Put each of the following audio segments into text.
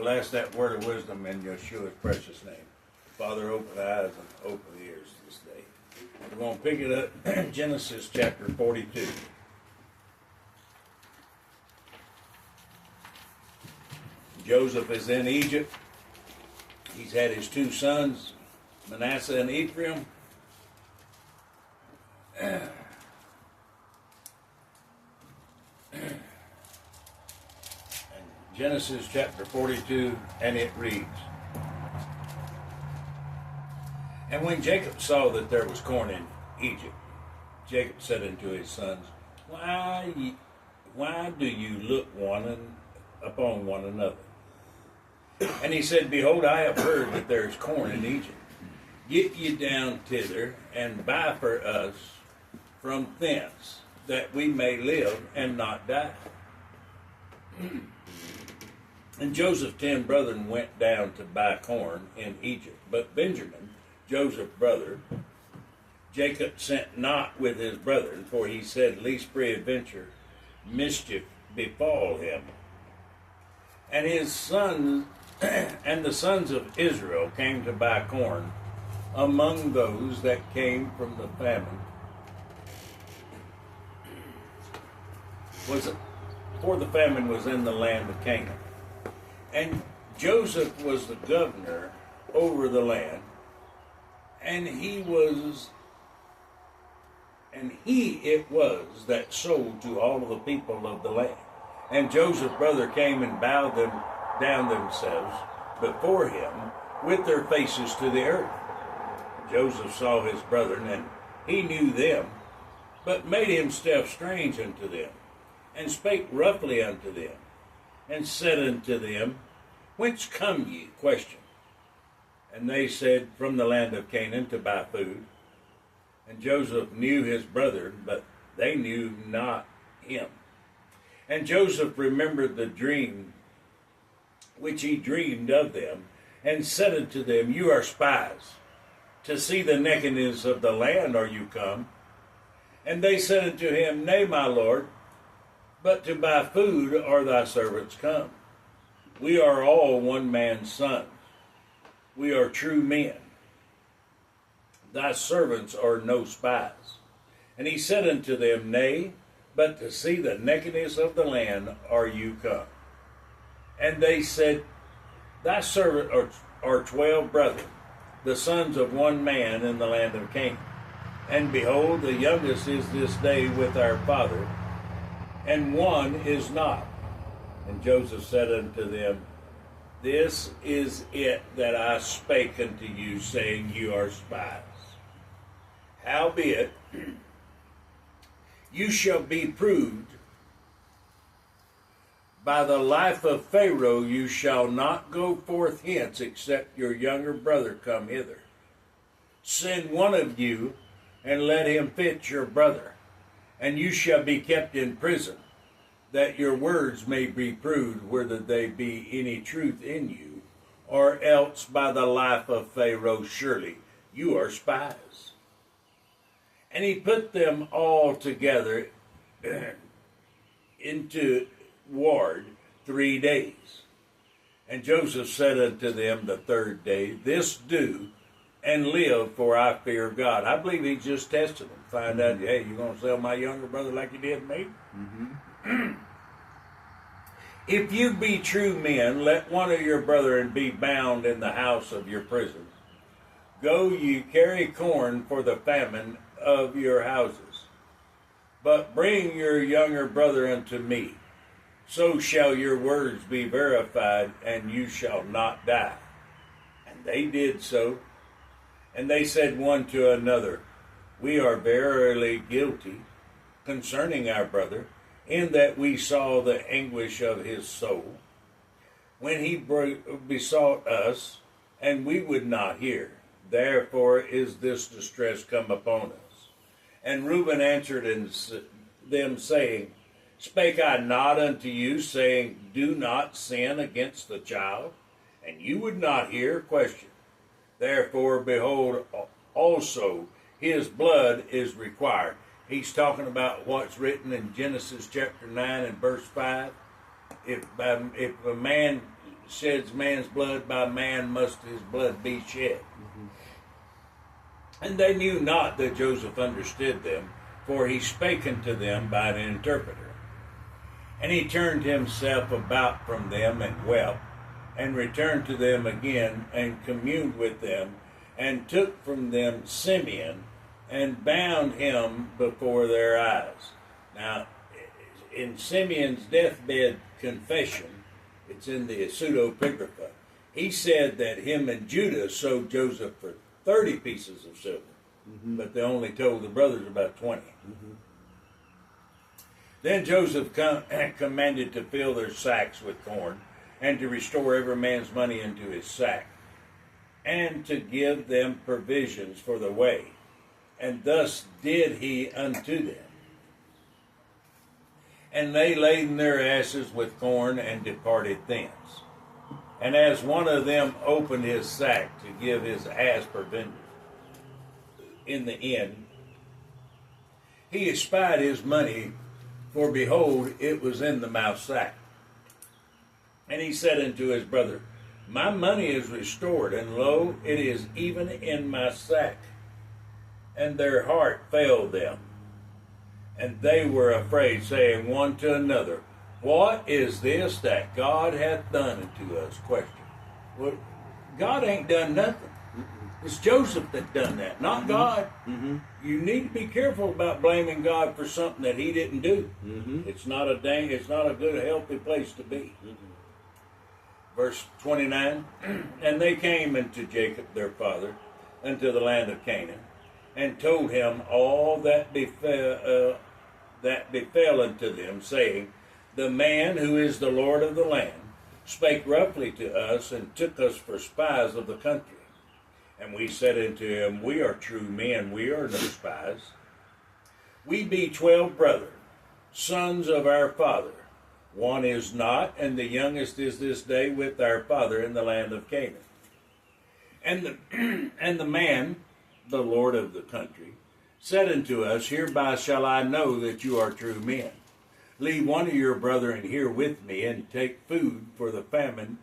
We'll ask that word of wisdom in Yeshua's precious name. Father, open the eyes and open the ears this day. We're going to pick it up, Genesis chapter 42. Joseph is in Egypt. He's had his two sons, Manasseh and Ephraim. And Genesis chapter 42, and it reads, And when Jacob saw that there was corn in Egypt, Jacob said unto his sons, Why do you look upon one another? And he said, Behold, I have heard that there is corn in Egypt. Get ye down thither, and buy for us from thence, that we may live and not die. And Joseph's 10 brethren went down to buy corn in Egypt. But Benjamin, Joseph's brother, Jacob sent not with his brethren, for he said, Lest peradventure mischief befall him. And his sons and the sons of Israel came to buy corn among those that came from the famine. For the famine was in the land of Canaan. And Joseph was the governor over the land, and he it was that sold to all of the people of the land. And Joseph's brother came and bowed them down themselves before him with their faces to the earth. Joseph saw his brethren, and he knew them, but made himself strange unto them, and spake roughly unto them, and said unto them, Whence come ye? Question. And they said, From the land of Canaan to buy food. And Joseph knew his brethren, but they knew not him. And Joseph remembered the dream which he dreamed of them, and said unto them, You are spies. To see the nakedness of the land are you come? And they said unto him, Nay, my lord, but to buy food are thy servants come. We are all one man's sons. We are true men. Thy servants are no spies. And he said unto them, Nay, but to see the nakedness of the land are you come. And they said, Thy servants are 12 brethren, the sons of one man in the land of Canaan. And behold, the youngest is this day with our father, and one is not. And Joseph said unto them, This is it that I spake unto you, saying, You are spies. Howbeit, you shall be proved by the life of Pharaoh. You shall not go forth hence, except your younger brother come hither. Send one of you, and let him fetch your brother, and you shall be kept in prison, that your words may be proved whether they be any truth in you, or else by the life of Pharaoh surely you are spies. And he put them all together into ward 3 days. And Joseph said unto them the third day, This do, and live, for I fear God. I believe he just tested them, find out, hey, you going to sell my younger brother like you did me? Mm-hmm. If you be true men, let one of your brethren be bound in the house of your prison. Go ye carry corn for the famine of your houses, but bring your younger brother unto me. So shall your words be verified, and you shall not die. And they did so. And they said one to another, We are verily guilty concerning our brother, in that we saw the anguish of his soul, when he besought us, and we would not hear. Therefore is this distress come upon us. And Reuben answered them, saying, Spake I not unto you, saying, Do not sin against the child? And you would not hear? Question. Therefore, behold, also his blood is required. He's talking about what's written in Genesis chapter 9 and verse 5. If a man sheds man's blood, by man must his blood be shed. And they knew not that Joseph understood them, for he spake unto them by an interpreter. And he turned himself about from them and wept, and returned to them again, and communed with them, and took from them Simeon, and bound him before their eyes. Now, in Simeon's deathbed confession, it's in the pseudepigrapha, he said that him and Judah sold Joseph for 30 pieces of silver, but they only told the brothers about 20. Then Joseph commanded to fill their sacks with corn, and to restore every man's money into his sack, and to give them provisions for the way. And thus did he unto them. And they laden their asses with corn, and departed thence. And as one of them opened his sack to give his ass provender in the inn, he espied his money, for behold, it was in the mouse sack. And he said unto his brother, My money is restored, and lo, it is even in my sack. And their heart failed them, and they were afraid, saying one to another, What is this that God hath done unto us? Question. Well, God ain't done nothing. It's Joseph that done that, not God. You need to be careful about blaming God for something that he didn't do. It's not a good, healthy place to be. Verse 29, And they came unto Jacob their father, unto the land of Canaan, and told him all that befell unto them, saying, The man who is the Lord of the land spake roughly to us, and took us for spies of the country. And we said unto him, We are true men, we are no spies. We be 12 brethren, sons of our father. One is not, and the youngest is this day with our father in the land of Canaan. And the man, the Lord of the country, said unto us, Hereby shall I know that you are true men. Leave one of your brethren here with me, and take food for the famine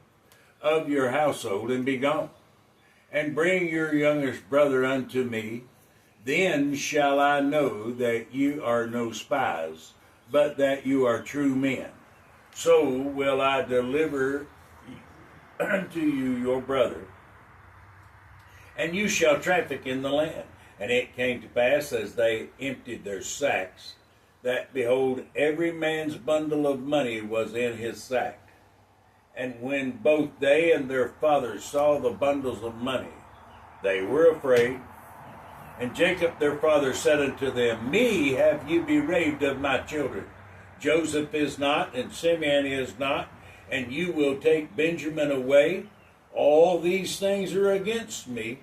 of your household, and be gone. And bring your youngest brother unto me. Then shall I know that you are no spies, but that you are true men. So will I deliver unto you your brother, and you shall traffic in the land. And it came to pass, as they emptied their sacks, that, behold, every man's bundle of money was in his sack. And when both they and their father saw the bundles of money, they were afraid. And Jacob their father said unto them, Me have you bereaved of my children. Joseph is not, and Simeon is not, and you will take Benjamin away. All these things are against me.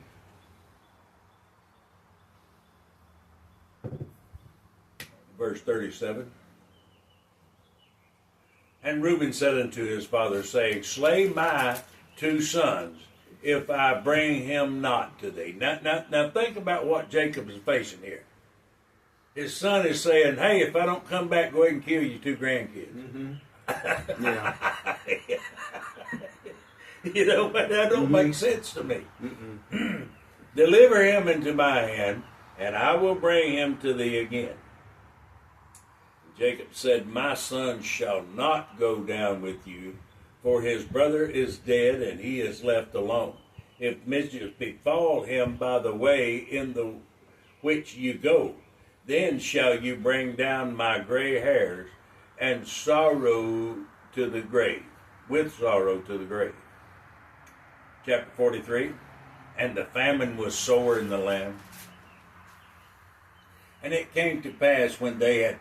Verse 37. And Reuben said unto his father, saying, Slay my 2 sons, if I bring him not to thee. Now think about what Jacob is facing here. His son is saying, Hey, if I don't come back, go ahead and kill your 2 grandkids. Yeah. You know, but that don't make sense to me. Deliver him into my hand, and I will bring him to thee again. Jacob said, My son shall not go down with you, for his brother is dead, and he is left alone. If mischief befall him by the way in the which you go, then shall you bring down my gray hairs, and sorrow to the grave, with sorrow to the grave. Chapter 43, And the famine was sore in the land. And it came to pass, when they had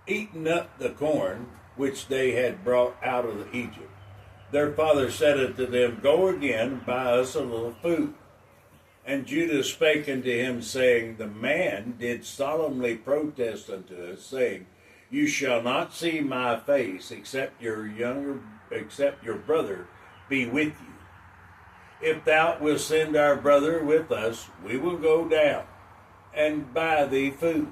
eaten up the corn which they had brought out of Egypt, their father said unto them, Go again, buy us a little food. And Judah spake unto him, saying, The man did solemnly protest unto us, saying, You shall not see my face, except your brother be with you. If thou wilt send our brother with us, we will go down and buy thee food.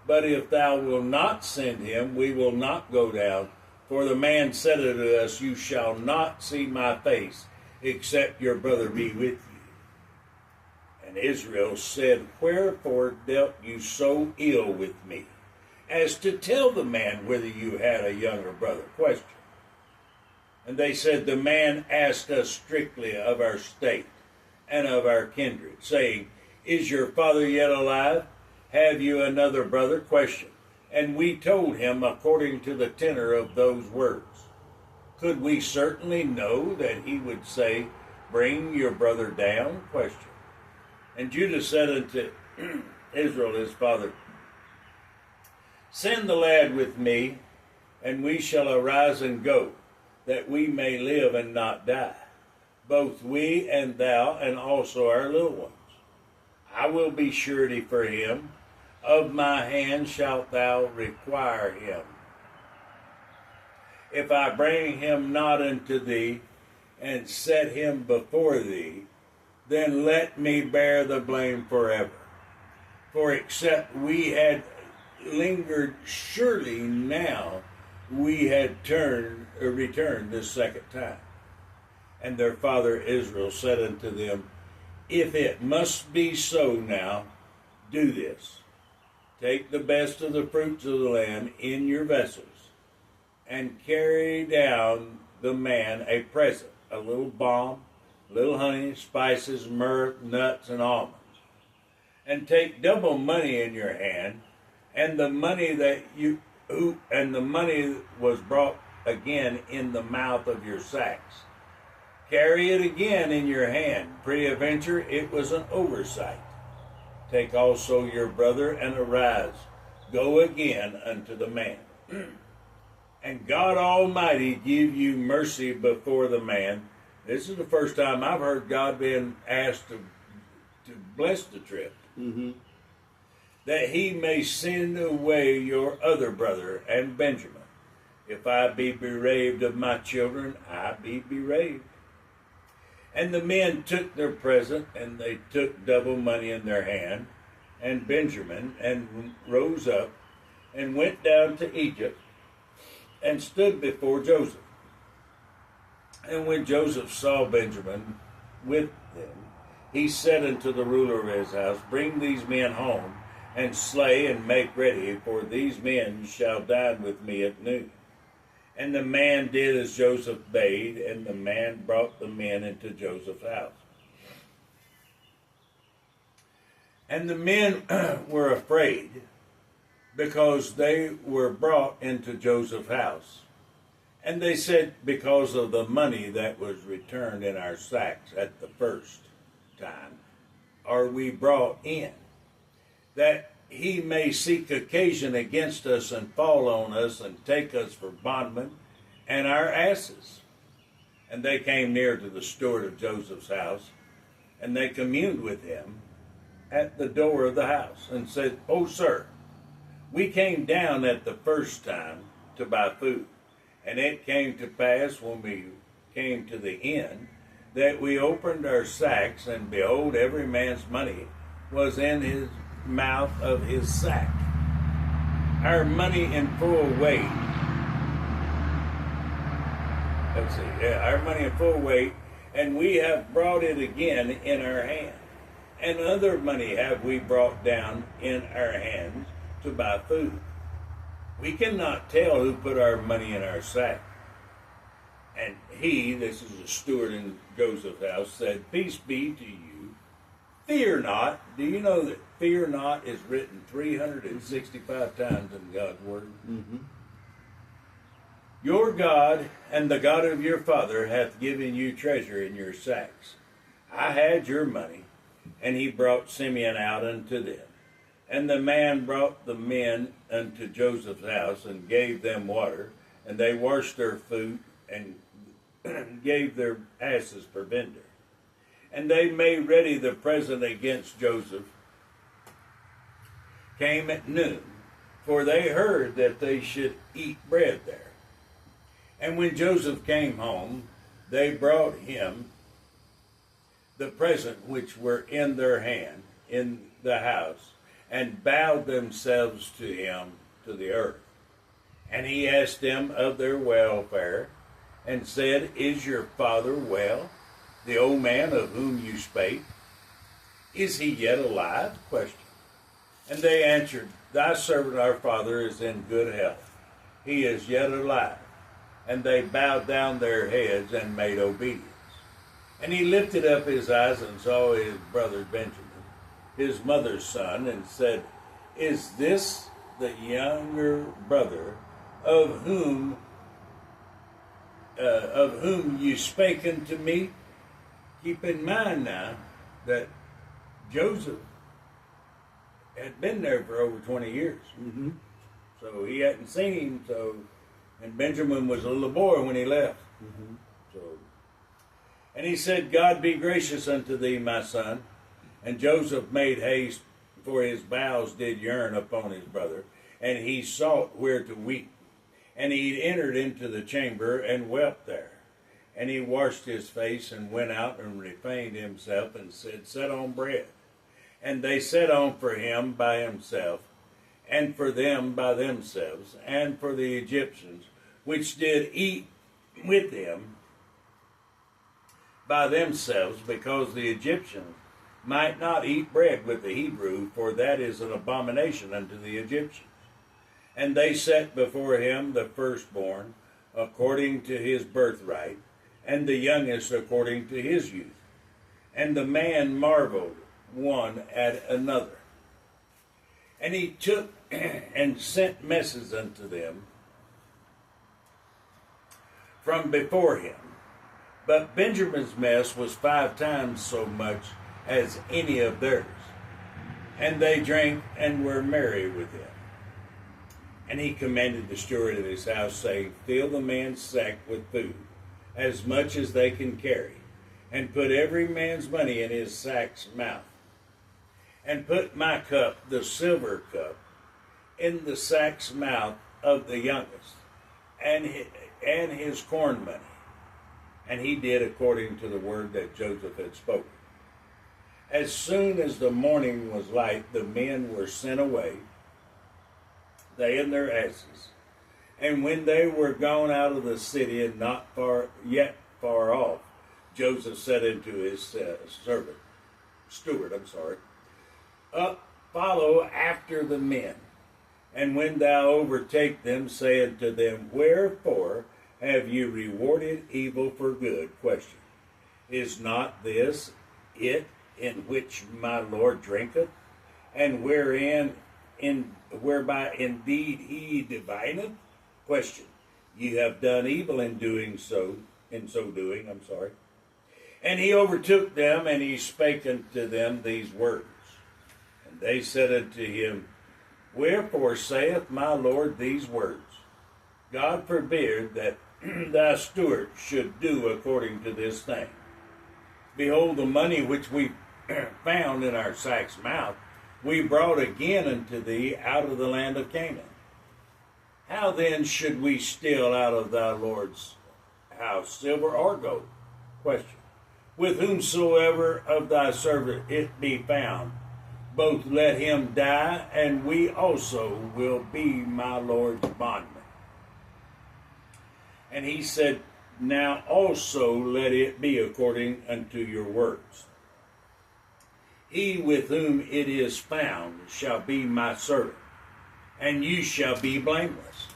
But if thou wilt not send him, we will not go down, For the man said unto us, You shall not see my face, except your brother be with you. And Israel said, Wherefore dealt you so ill with me, as to tell the man whether you had a younger brother? Question. And they said, The man asked us strictly of our state and of our kindred, saying, Is your father yet alive? Have you another brother? Question. And we told him according to the tenor of those words. Could we certainly know that he would say, Bring your brother down? Question. And Judah said unto Israel his father, Send the lad with me, and we shall arise and go, that we may live and not die, both we and thou, and also our little ones. I will be surety for him. Of my hand shalt thou require him. If I bring him not unto thee, and set him before thee, then let me bear the blame forever. For except we had lingered, surely now we had returned this second time. And their father Israel said unto them, If it must be so now, do this. Take the best of the fruits of the land in your vessels, and carry down the man a present, a little balm, little honey, spices, myrrh, nuts, and almonds. And take double money in your hand, and the money was brought again in the mouth of your sacks. Carry it again in your hand. Peradventure it was an oversight. Take also your brother, and arise, go again unto the man. And God Almighty give you mercy before the man. This is the first time I've heard God being asked to bless the trip. Mm-hmm. That he may send away your other brother and Benjamin. If I be bereaved of my children, I be bereaved. And the men took their present, and they took double money in their hand, and Benjamin, and rose up, and went down to Egypt, and stood before Joseph. And when Joseph saw Benjamin with them, he said unto the ruler of his house, Bring these men home, and slay and make ready, for these men shall dine with me at noon. And the man did as Joseph bade, and the man brought the men into Joseph's house. And the men were afraid, because they were brought into Joseph's house. And they said, Because of the money that was returned in our sacks at the first time, are we brought in, that he may seek occasion against us, and fall on us, and take us for bondmen and our asses. And they came near to the steward of Joseph's house, and they communed with him at the door of the house, and said, O sir, we came down at the first time to buy food. And it came to pass, when we came to the inn, that we opened our sacks, and behold, every man's money was in his mouth of his sack, our money in full weight. Our money in full weight, and we have brought it again in our hand. And other money have we brought down in our hands to buy food. We cannot tell who put our money in our sack. And he, this is a steward in Joseph's house, said, Peace be to you. Fear not. Do you know that fear not is written 365 times in God's Word? Mm-hmm. Your God and the God of your father hath given you treasure in your sacks. I had your money. And he brought Simeon out unto them. And the man brought the men unto Joseph's house, and gave them water, and they washed their feet, and gave their asses provender. And they made ready the present against Joseph, came at noon, for they heard that they should eat bread there. And when Joseph came home, they brought him the present which were in their hand in the house, and bowed themselves to him to the earth. And he asked them of their welfare, and said, Is your father well, the old man of whom you spake? Is he yet alive? Question. And they answered, Thy servant our father is in good health. He is yet alive. And they bowed down their heads and made obedience. And he lifted up his eyes and saw his brother Benjamin, his mother's son, and said, Is this the younger brother of whom you spake unto me? Keep in mind now that Joseph had been there for over 20 years. Mm-hmm. So he hadn't seen him. And Benjamin was a little boy when he left. Mm-hmm. And he said, God be gracious unto thee, my son. And Joseph made haste, for his bowels did yearn upon his brother, and he sought where to weep. And he entered into the chamber and wept there. And he washed his face and went out and refrained himself and said, Set on bread. And they set on for him by himself, and for them by themselves, and for the Egyptians, which did eat with him by themselves, because the Egyptians might not eat bread with the Hebrew, for that is an abomination unto the Egyptians. And they set before him the firstborn according to his birthright, and the youngest according to his youth. And the man marveled one at another. And he took and sent messes unto them from before him. But Benjamin's mess was 5 times so much as any of theirs. And they drank and were merry with him. And he commanded the steward of his house, saying, Fill the man's sack with food, as much as they can carry, and put every man's money in his sack's mouth. And put my cup, the silver cup, in the sack's mouth of the youngest, and his corn money. And he did according to the word that Joseph had spoken. As soon as the morning was light, the men were sent away, they and their asses. And when they were gone out of the city and not far off, Joseph said unto his steward, Up, follow after the men. And when thou overtake them, say unto them, Wherefore have you rewarded evil for good? Question. Is not this it in which my Lord drinketh, and whereby indeed he divineth? Question. You have done evil in so doing. And he overtook them, and he spake unto them these words. And they said unto him, Wherefore saith my Lord these words? God forbid that thy steward should do according to this thing. Behold, the money which we found in our sack's mouth, we brought again unto thee out of the land of Canaan. How then should we steal out of thy Lord's house silver or gold? Question. With whomsoever of thy servant it be found, both let him die, and we also will be my Lord's bondmen. And he said, Now also let it be according unto your words. He with whom it is found shall be my servant, and you shall be blameless.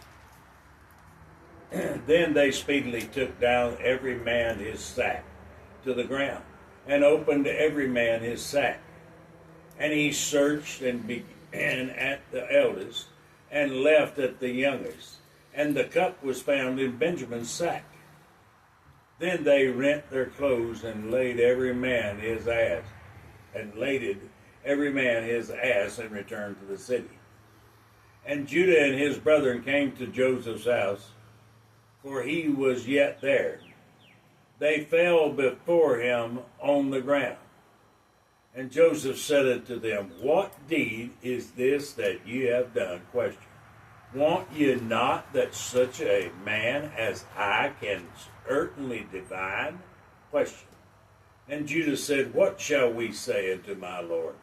Then they speedily took down every man his sack to the ground, and opened every man his sack. And he searched and began at the eldest, and left at the youngest. And the cup was found in Benjamin's sack. Then they rent their clothes, and laid every man his ass, and returned to the city. And Judah and his brethren came to Joseph's house, for he was yet there. They fell before him on the ground. And Joseph said unto them, What deed is this that ye have done? Question. Want ye not that such a man as I can certainly divine? Question. And Judah said, What shall we say unto my Lord?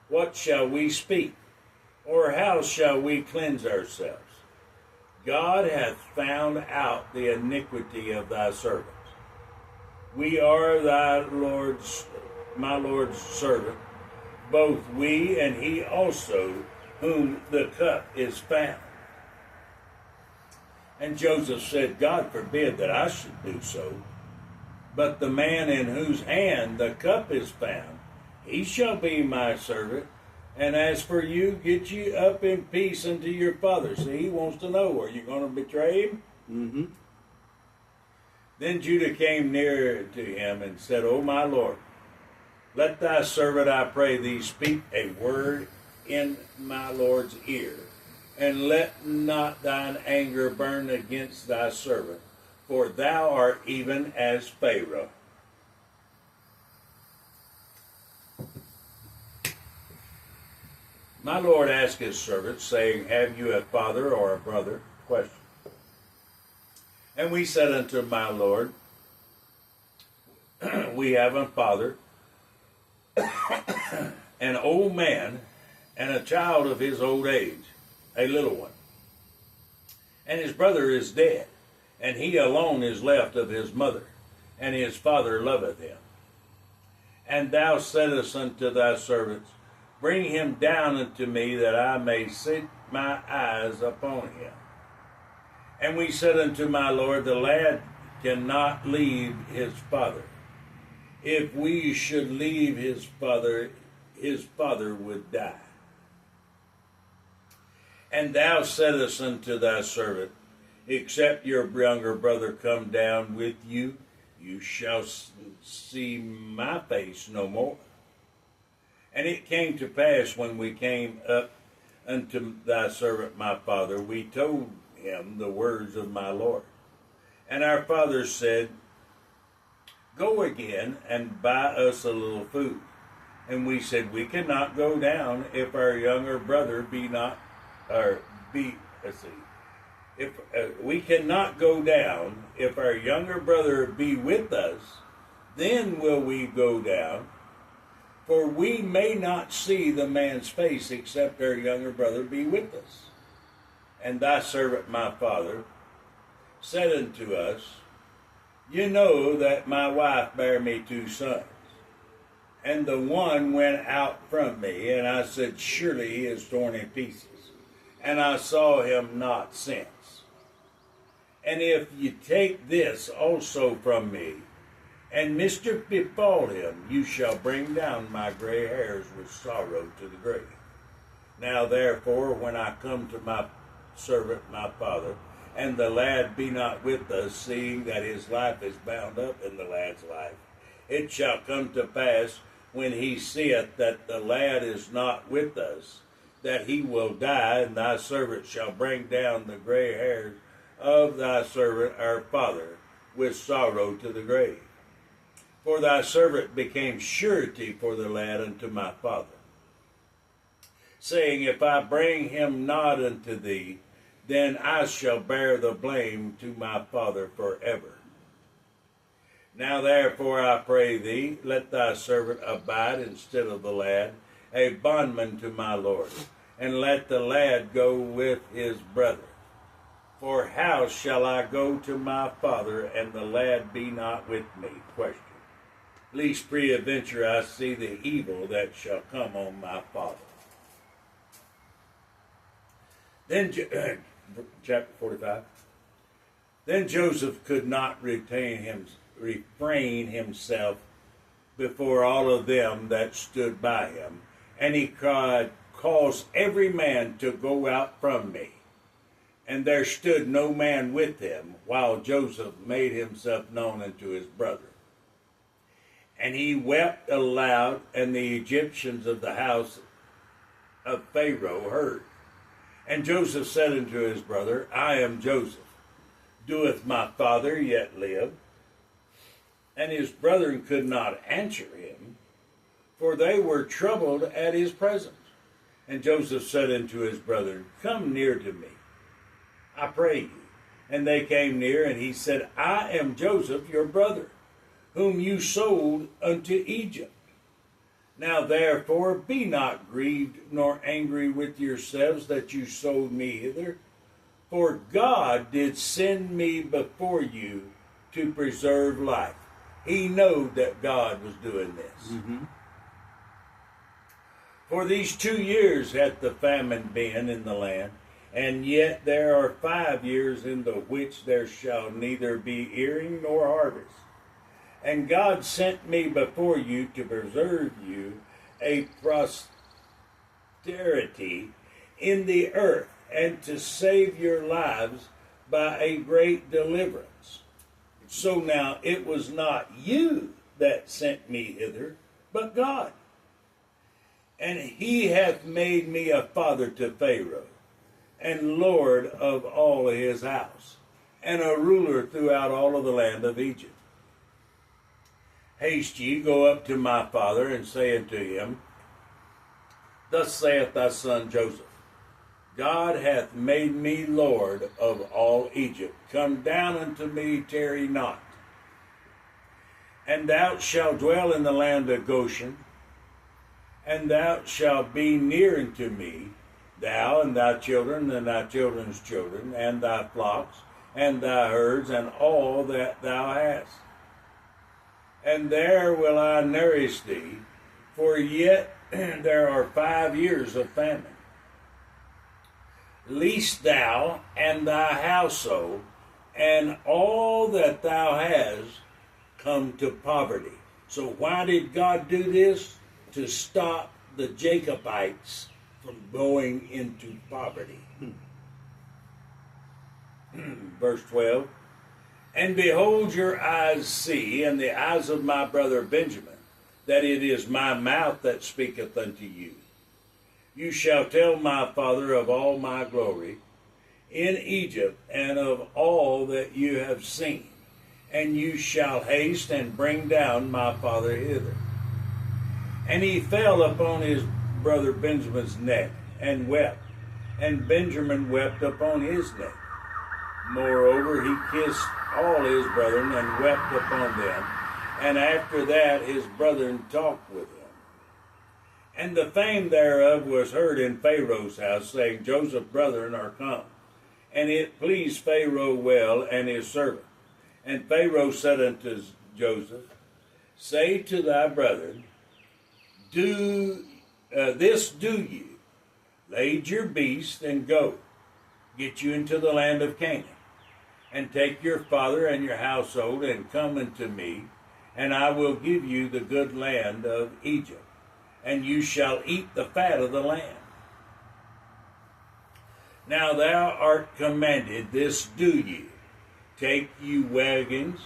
What shall we speak? Or how shall we cleanse ourselves? God hath found out the iniquity of thy servants. We are my Lord's servant, both we and he also, whom the cup is found. And Joseph said, God forbid that I should do so. But the man in whose hand the cup is found, he shall be my servant. And as for you, get you up in peace unto your father. See, he wants to know, are you going to betray him? Mm-hmm. Then Judah came near to him and said, O my Lord, let thy servant, I pray thee, speak a word in my Lord's ear, and let not thine anger burn against thy servant, for thou art even as Pharaoh. My Lord asked his servant, saying, Have you a father or a brother? Question. And we said unto my Lord, We have a father, an old man, and a child of his old age, a little one. And his brother is dead, and he alone is left of his mother, and his father loveth him. And thou saidst unto thy servants, Bring him down unto me, that I may set my eyes upon him. And we said unto my Lord, The lad cannot leave his father. If we should leave his father would die. And thou saidst unto thy servant, Except your younger brother come down with you, you shall see my face no more. And it came to pass, when we came up unto thy servant my father, we told him the words of my Lord. And our father said, Go again and buy us a little food. And we said, We cannot go down if our younger brother be not, if we cannot go down if our younger brother be with us, then will we go down. For we may not see the man's face except our younger brother be with us. And thy servant my father said unto us, You know that my wife bare me 2 sons. And the one went out from me, and I said, Surely he is torn in pieces. And I saw him not since. And if you take this also from me, and mischief befall him, you shall bring down my gray hairs with sorrow to the grave. Now therefore, when I come to my servant my father, and the lad be not with us, seeing that his life is bound up in the lad's life, it shall come to pass, when he seeth that the lad is not with us, that he will die, and thy servant shall bring down the gray hairs of thy servant our father with sorrow to the grave. For thy servant became surety for the lad unto my father, saying, If I bring him not unto thee, then I shall bear the blame to my father forever. Now therefore I pray thee, let thy servant abide instead of the lad, a bondman to my Lord, and let the lad go with his brother. For how shall I go to my father, and the lad be not with me? Question. Least peradventure I see the evil that shall come on my father. Then, chapter 45. Then Joseph could not refrain himself before all of them that stood by him, and he cried, Cause every man to go out from me. And there stood no man with him, while Joseph made himself known unto his brother. And he wept aloud, and the Egyptians of the house of Pharaoh heard. And Joseph said unto his brother, I am Joseph. Doeth my father yet live? And his brethren could not answer him, for they were troubled at his presence. And Joseph said unto his brethren, Come near to me, I pray you. And they came near, and he said, I am Joseph, your brother, whom you sold unto Egypt. Now therefore be not grieved nor angry with yourselves that you sold me hither. For God did send me before you to preserve life. He knew that God was doing this. Mm-hmm. For these 2 years hath the famine been in the land, and yet there are 5 years in the which there shall neither be earing nor harvest. And God sent me before you to preserve you a posterity in the earth, and to save your lives by a great deliverance. So now it was not you that sent me hither, but God. And he hath made me a father to Pharaoh, and lord of all his house, and a ruler throughout all of the land of Egypt. Haste ye, go up to my father, and say unto him, Thus saith thy son Joseph, God hath made me lord of all Egypt. Come down unto me, tarry not. And thou shalt dwell in the land of Goshen, and thou shalt be near unto me, thou and thy children and thy children's children, and thy flocks, and thy herds, and all that thou hast. And there will I nourish thee, for yet there are 5 years of famine. Lest thou and thy household and all that thou hast come to poverty. So why did God do this? To stop the Jacobites from going into poverty. Verse 12. And behold, your eyes see, and the eyes of my brother Benjamin, that it is my mouth that speaketh unto you. You shall tell my father of all my glory in Egypt, and of all that you have seen. And you shall haste and bring down my father hither. And he fell upon his brother Benjamin's neck, and wept. And Benjamin wept upon his neck. Moreover, he kissed all his brethren, and wept upon them. And after that his brethren talked with him. And the fame thereof was heard in Pharaoh's house, saying, Joseph's brethren are come. And it pleased Pharaoh well, and his servant. And Pharaoh said unto Joseph, Say to thy brethren, do you, lade your beast, and go, get you into the land of Canaan, and take your father and your household, and come unto me, and I will give you the good land of Egypt, and you shall eat the fat of the land. Now thou art commanded, this do you, take you wagons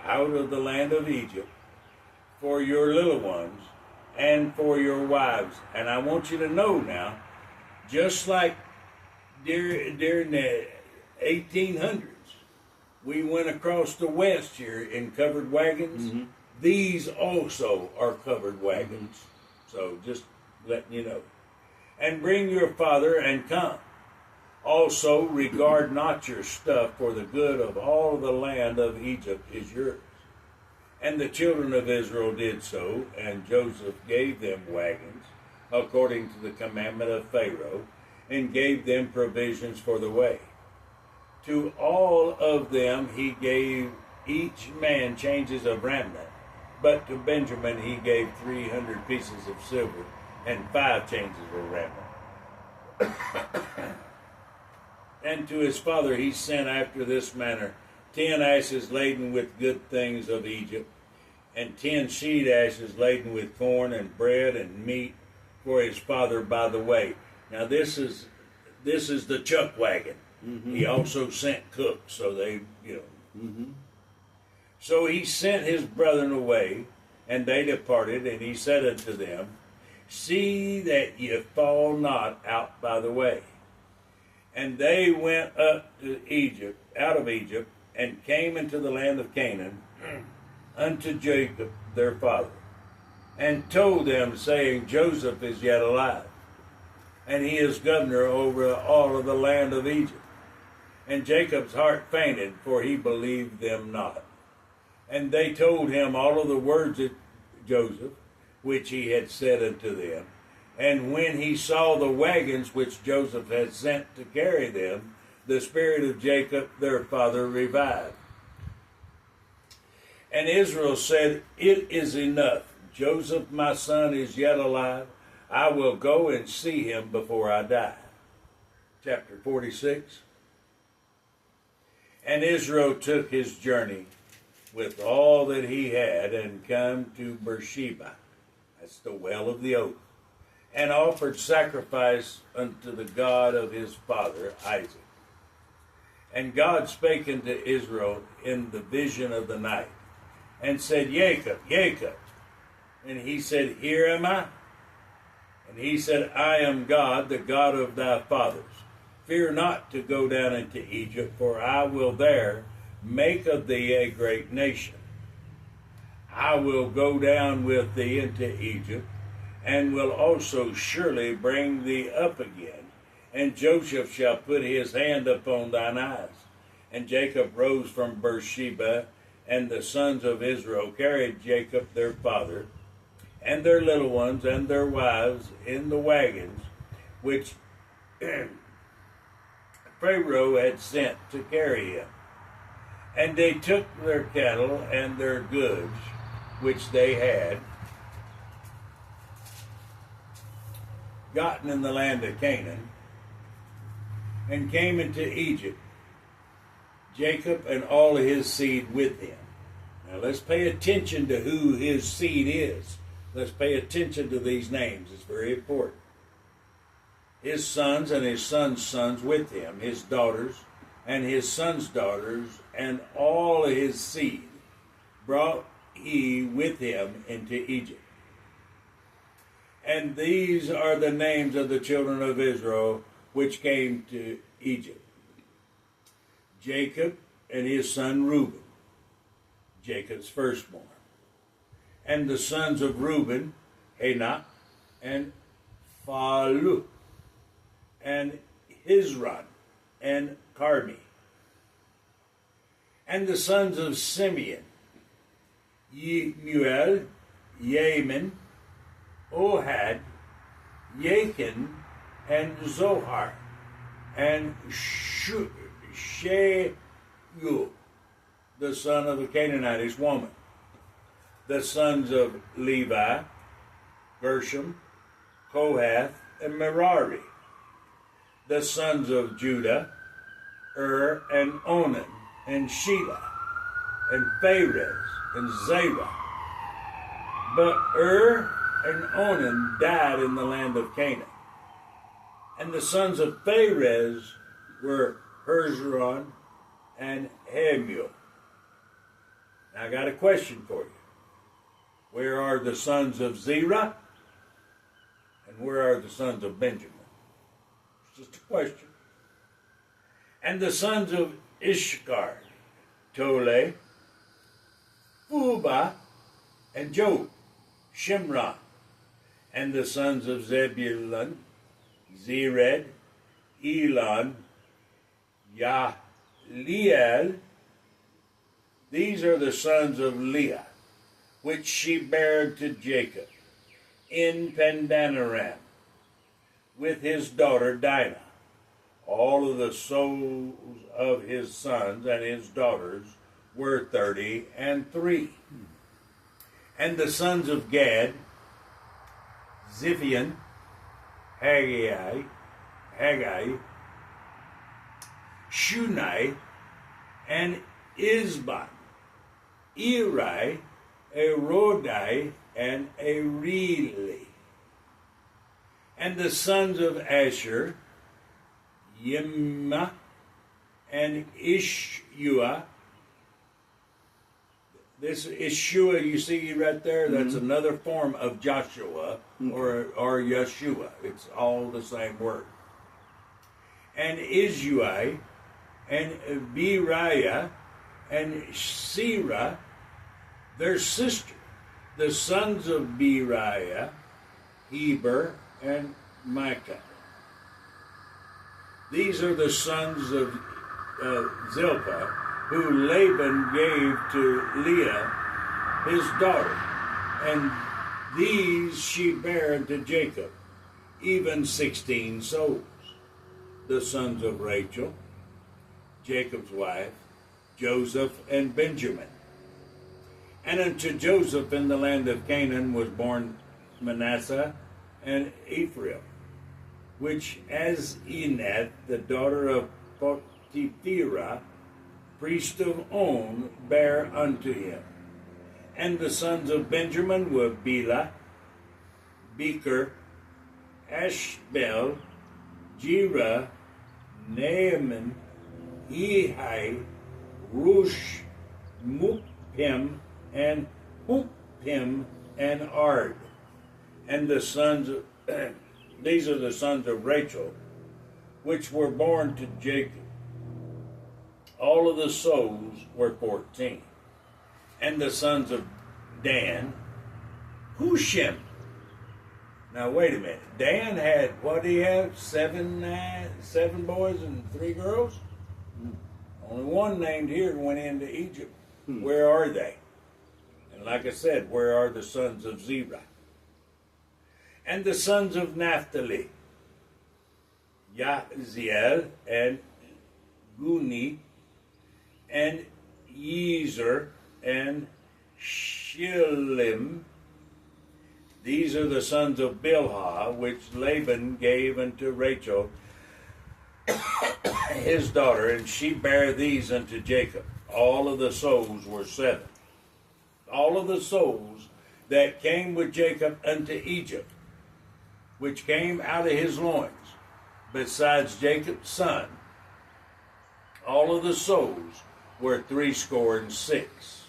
out of the land of Egypt for your little ones and for your wives. And I want you to know now, just like during the 1800s, we went across the west here in covered wagons. Mm-hmm. These also are covered wagons. Mm-hmm. So just letting you know. And bring your father and come. Also regard not your stuff, for the good of all the land of Egypt is yours. And the children of Israel did so, and Joseph gave them wagons, according to the commandment of Pharaoh, and gave them provisions for the way. To all of them he gave each man changes of raiment, but to Benjamin he gave 300 pieces of silver and 5 changes of raiment. And to his father he sent after this manner 10 asses laden with good things of Egypt, and 10 sheet asses laden with corn and bread and meat for his father by the way. Now this is the chuck wagon. Mm-hmm. He also sent cooks, so they, Mm-hmm. So he sent his brethren away, and they departed, and he said unto them, See that ye fall not out by the way. And they went up to Egypt, out of Egypt, and came into the land of Canaan, unto Jacob their father, and told them, saying, Joseph is yet alive, and he is governor over all of the land of Egypt. And Jacob's heart fainted, for he believed them not. And they told him all of the words of Joseph, which he had said unto them. And when he saw the wagons which Joseph had sent to carry them, the spirit of Jacob their father revived. And Israel said, "It is enough. Joseph my son is yet alive. I will go and see him before I die." Chapter 46. And Israel took his journey with all that he had and come to Beersheba, that's the well of the oath, and offered sacrifice unto the God of his father Isaac. And God spake unto Israel in the vision of the night, and said, "Jacob, Jacob." And he said, "Here am I." And he said, "I am God, the God of thy fathers. Fear not to go down into Egypt, for I will there make of thee a great nation. I will go down with thee into Egypt, and will also surely bring thee up again. And Joseph shall put his hand upon thine eyes." And Jacob rose from Beersheba, and the sons of Israel carried Jacob their father, and their little ones, and their wives in the wagons, which Pharaoh had sent to carry him. And they took their cattle and their goods, which they had gotten in the land of Canaan, and came into Egypt, Jacob and all his seed with him. Now let's pay attention to who his seed is. Let's pay attention to these names. It's very important. His sons and his sons' sons with him, his daughters and his sons' daughters, and all his seed brought he with him into Egypt. And these are the names of the children of Israel which came to Egypt: Jacob and his son Reuben, Jacob's firstborn. And the sons of Reuben, Hanok and Phalu, and Hezron and Carmi. And the sons of Simeon, Yemuel, Yamin, Ohad, Yachin, and Zohar, and Sheyu, the son of a Canaanitish woman. The sons of Levi, Gershom, Kohath, and Merari. The sons of Judah, and Onan, and Shelah, and Pharez, and Zerah. But and Onan died in the land of Canaan. And the sons of Pharez were Hezron and Hamul. Now I got a question for you. Where are the sons of Zerah? And where are the sons of Benjamin? It's just a question. And the sons of Issachar, Tole, Pubah, and Job, Shimron. And the sons of Zebulun, Zered, Elon, Yahleel. These are the sons of Leah, which she bare to Jacob in Padanaram, with his daughter Dinah. All of the souls of his sons and his daughters were 33. And the sons of Gad, Ziphion, Haggai, Shunai, and Isban, Eri, Erodai, and Areli. And the sons of Asher, Yimma, and Ishua. This Ishua you see right there, that's another form of Joshua or Yeshua. It's all the same word. And Izui, and Beriah, and Sirah, their sister. The sons of Beriah, Heber, and Micah. These are the sons of Zilpah, who Laban gave to Leah, his daughter. And these she bare unto Jacob, even 16 souls. The sons of Rachel, Jacob's wife, Joseph and Benjamin. And unto Joseph in the land of Canaan was born Manasseh and Ephraim, which Asenath, the daughter of Potipherah, priest of On, bare unto him. And the sons of Benjamin were Bela, Becher, Ashbel, Jerah, Naaman, Ehi, Rush, Muppim, and Huppim, and Ard. And the sons of, these are the sons of Rachel, which were born to Jacob. All of the souls were 14. And the sons of Dan, Hushim. Now wait a minute. Dan had, what do you have? Seven boys and 3 girls? Only one named here went into Egypt. Where are they? And like I said, where are the sons of Zerah? And the sons of Naphtali, Yaziel and Guni and Yezer and Shillim. These are the sons of Bilhah, which Laban gave unto Rachel, his daughter, and she bare these unto Jacob. All of the souls were 7. All of the souls that came with Jacob unto Egypt, which came out of his loins, besides Jacob's son, all of the souls were 66.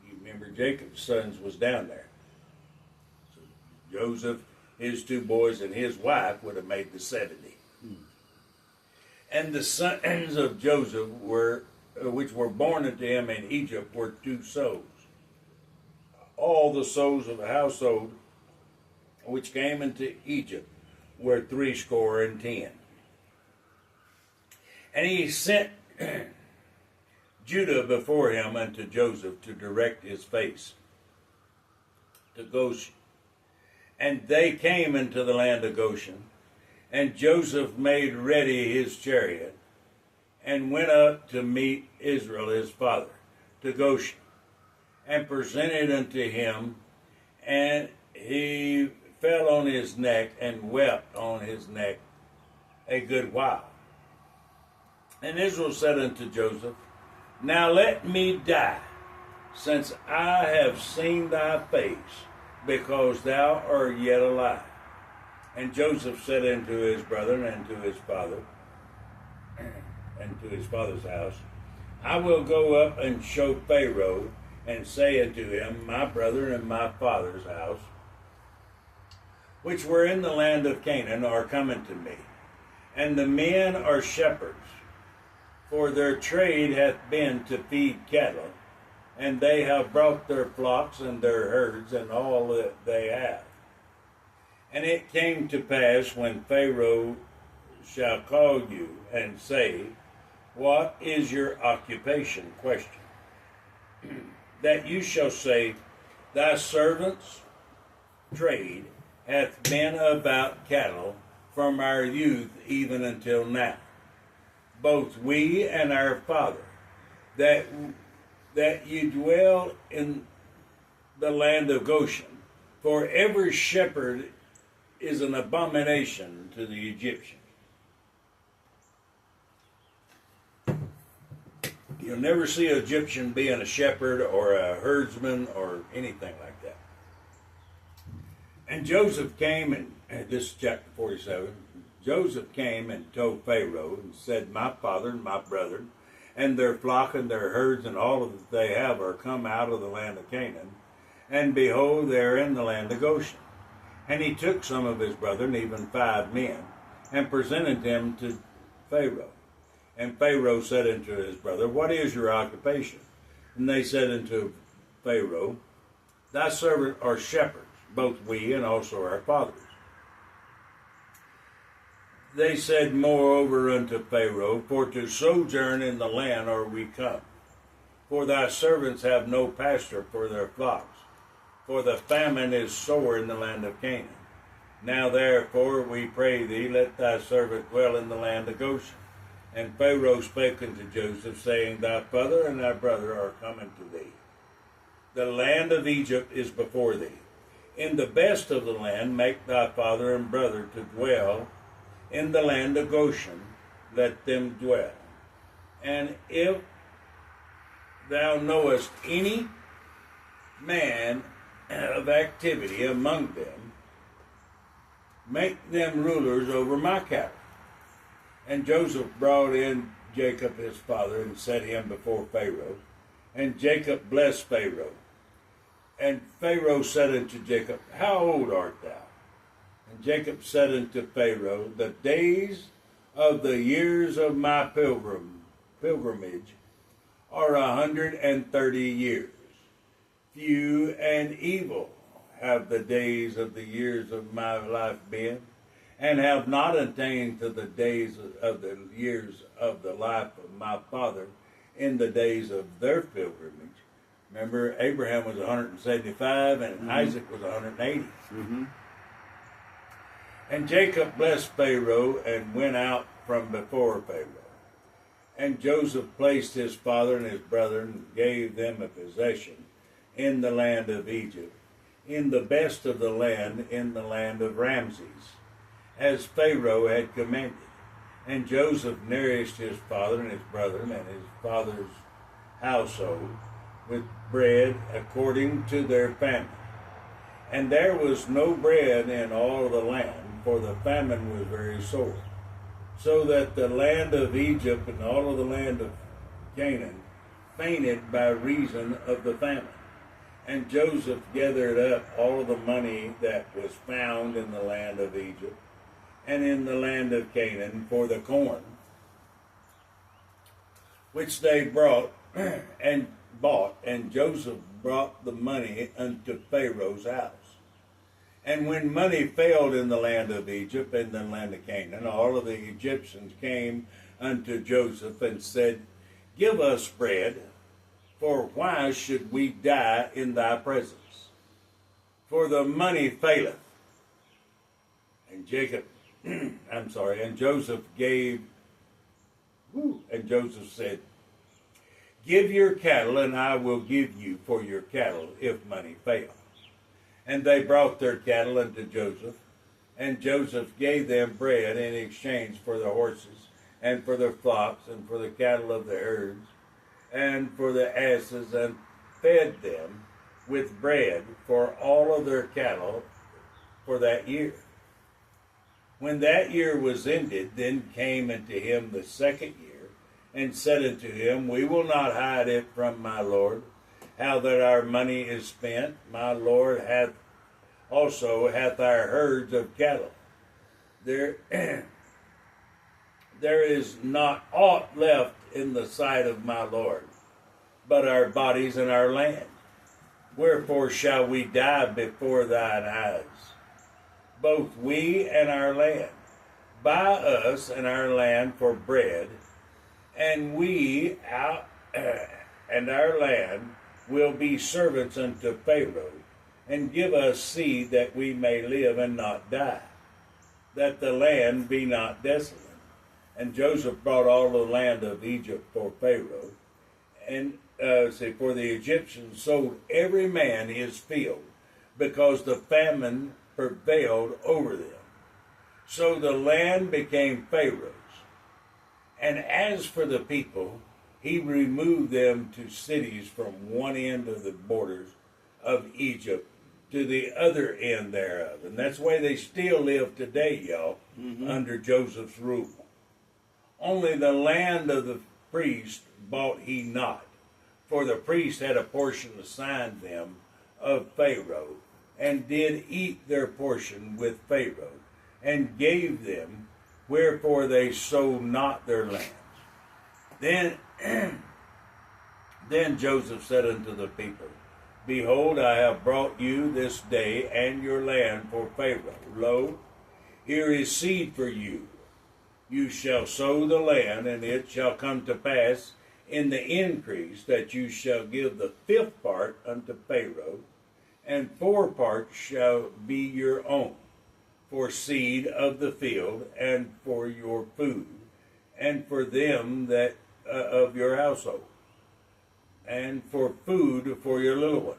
You remember Jacob's sons was down there. So Joseph, his 2 boys, and his wife would have made the 70. And the sons of Joseph were, which were born unto him in Egypt, were 2 souls. All the souls of the household which came into Egypt were 70. And he sent Judah before him unto Joseph to direct his face to Goshen. And they came into the land of Goshen, and Joseph made ready his chariot, and went up to meet Israel his father to Goshen, and presented unto him, and he fell on his neck and wept on his neck a good while. And Israel said unto Joseph, Now let me die, since I have seen thy face, because thou art yet alive. And Joseph said unto his brethren and to his father, and to his father's house, I will go up and show Pharaoh, and say unto him, My brethren and my father's house, which were in the land of Canaan, are coming to me. And the men are shepherds, for their trade hath been to feed cattle, and they have brought their flocks and their herds and all that they have. And it came to pass, when Pharaoh shall call you and say, What is your occupation? Question. That you shall say, Thy servant's trade hath been about cattle from our youth even until now, both we and our father, that ye dwell in the land of Goshen. For every shepherd is an abomination to the Egyptians. You'll never see an Egyptian being a shepherd or a herdsman or anything like that. And Joseph came, and this is chapter 47, Joseph came and told Pharaoh and said, My father and my brethren, and their flock and their herds and all that they have are come out of the land of Canaan, and behold, they are in the land of Goshen. And he took some of his brethren, even 5 men, and presented them to Pharaoh. And Pharaoh said unto his brother, What is your occupation? And they said unto Pharaoh, Thy servants are shepherds, both we and also our fathers. They said moreover unto Pharaoh, For to sojourn in the land are we come. For thy servants have no pasture for their flocks, for the famine is sore in the land of Canaan. Now therefore, we pray thee, let thy servant dwell in the land of Goshen. And Pharaoh spake unto Joseph, saying, Thy father and thy brother are coming to thee. The land of Egypt is before thee. In the best of the land make thy father and brother to dwell in the land of Goshen, let them dwell. And if thou knowest any man of activity among them, make them rulers over my cattle. And Joseph brought in Jacob his father, and set him before Pharaoh. And Jacob blessed Pharaoh. And Pharaoh said unto Jacob, How old art thou? And Jacob said unto Pharaoh, The days of the years of my pilgrimage are 130 years. Few and evil have the days of the years of my life been, and have not attained to the days of the years of the life of my father in the days of their pilgrimage. Remember, Abraham was 175 and Isaac was 180. And Jacob blessed Pharaoh and went out from before Pharaoh. And Joseph placed his father and his brethren, and gave them a possession in the land of Egypt, in the best of the land, in the land of Ramses, as Pharaoh had commanded. And Joseph nourished his father and his brethren and his father's household with bread according to their famine. And there was no bread in all the land, for the famine was very sore. So that the land of Egypt and all of the land of Canaan fainted by reason of the famine. And Joseph gathered up all the money that was found in the land of Egypt and in the land of Canaan for the corn, which they brought and bought, and Joseph brought the money unto Pharaoh's house. And when money failed in the land of Egypt and the land of Canaan, all of the Egyptians came unto Joseph and said, Give us bread, for why should we die in thy presence? For the money faileth. And Joseph said, Give your cattle, and I will give you for your cattle, if money fail. And they brought their cattle unto Joseph, and Joseph gave them bread in exchange for the horses, and for their flocks, and for the cattle of the herds, and for the asses, and fed them with bread for all of their cattle for that year. When that year was ended, then came unto him the second year, and said unto him, We will not hide it from my Lord, how that our money is spent. My Lord hath our herds of cattle. There is not aught left in the sight of my Lord, but our bodies and our land. Wherefore shall we die before thine eyes, both we and our land? Buy us and our land for bread, and we and our land will be servants unto Pharaoh, and give us seed that we may live and not die, that the land be not desolate. And Joseph brought all the land of Egypt for Pharaoh, and for the Egyptians sold every man his field, because the famine prevailed over them. So the land became Pharaoh's. And as for the people, he removed them to cities from one end of the borders of Egypt to the other end thereof. And that's the way they still live today, y'all, under Joseph's rule. Only the land of the priest bought he not, for the priest had a portion assigned them of Pharaoh, and did eat their portion with Pharaoh, and gave them, wherefore they sold not their lands. Then Joseph said unto the people, Behold, I have brought you this day and your land for Pharaoh. Lo, here is seed for you. You shall sow the land, and it shall come to pass in the increase that you shall give the fifth part unto Pharaoh, and 4 parts shall be your own. for seed of the field, and for your food, and for them that of your household, and for food for your little ones.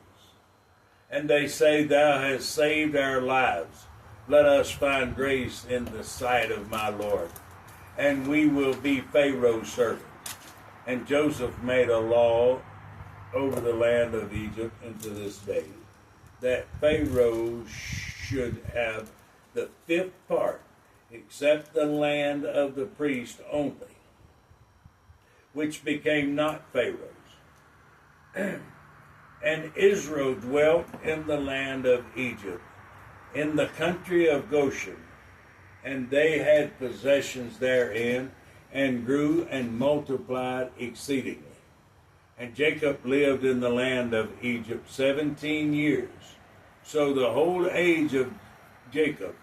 And they say, Thou hast saved our lives. Let us find grace in the sight of my Lord, and we will be Pharaoh's servants. And Joseph made a law over the land of Egypt unto this day, that Pharaoh should have the fifth part, except the land of the priest only, which became not Pharaoh's. And Israel dwelt in the land of Egypt, in the country of Goshen, and they had possessions therein, and grew and multiplied exceedingly. And Jacob lived in the land of Egypt 17 years. So the whole age of Jacob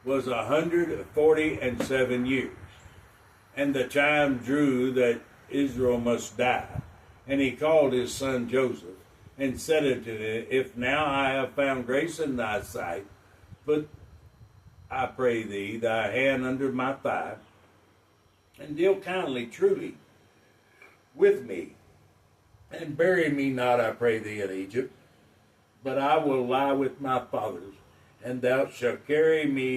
was 147 years. And the time drew that Israel must die. And he called his son Joseph, and said unto him, If now I have found grace in thy sight, put, I pray thee, thy hand under my thigh, and deal kindly, truly, with me, and bury me not, I pray thee, in Egypt, but I will lie with my fathers, and thou shalt carry me